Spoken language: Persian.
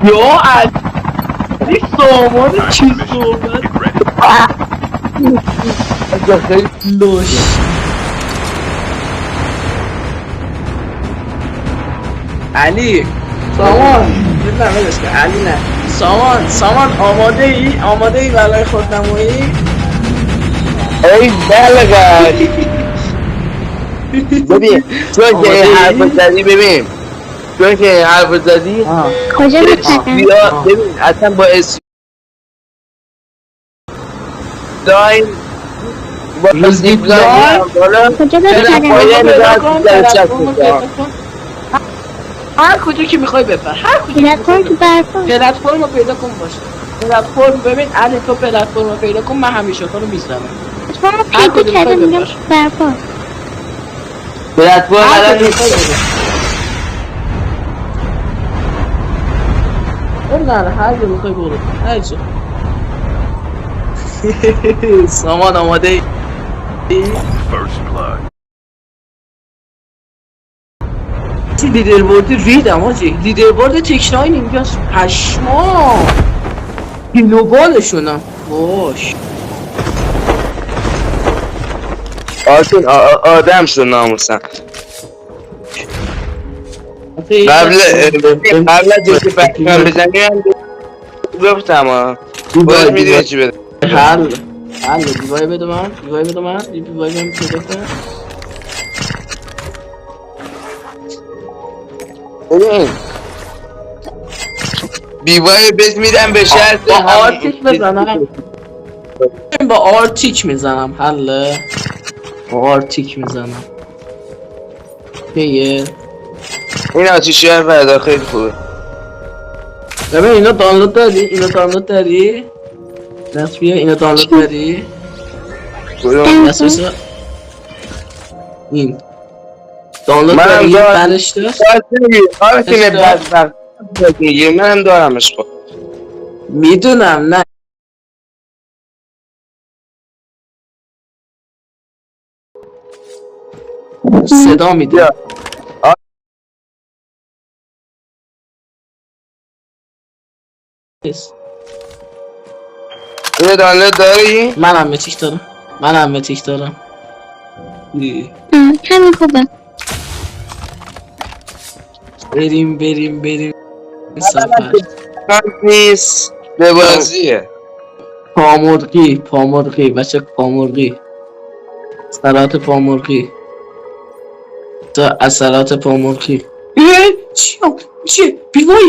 یا علی سامان چی صحبت لوش علی سامان نه ولش کن علی نه سامان آماده ای برای خودنمایی ای بلغاری ببین چون که این حرف زدی ببین چون که این حرف زدی کجا بپرم؟ ببین اصلا با اسلاین با زیبلاین کجا بپرم؟ هر کجا که میخوای بپر هر کجا پلتفرم تو برفا پلتفرم رو پیدا کن باشه پلتفرم ببین علی تو پلتفرم رو پیدا کن من همیشه تو رو میزنم پلتفرم پیدا کردم میگم برفا پلتفرم الان نیست نه هر جا میخوای برو هر جا سامان آماده ای؟ لیدربورد ریدم آجی لیدربورد تکناین اینجاست پشما گلوبالشونم باش آرتون آدم شد ناموسن قبل از اینکه بکنم بزنی هم گفتم ها باید میدونی چی بده حل دیوای بده من دیوای من پیدا کن ببین بیوای بهت میدم به شرط با آرتیک بزنم با آرتیک میزنم حله با آرتیک میزنم پیه این آتیشی های فردا خیلی خوبه ببین اینو دانلود داری؟ نصفیه اینو دانلود داری؟ نصفیه این دانلود داری برش داشت؟ منم دارمش خب میدونم نه صدا میده اینو دانلود داری؟ منم متیک دارم همین خوبه بریم سفر نیست به بازیه پامرغی بچه پامرغی سلات پامرغی اصلات پامرغی چی؟ بیوای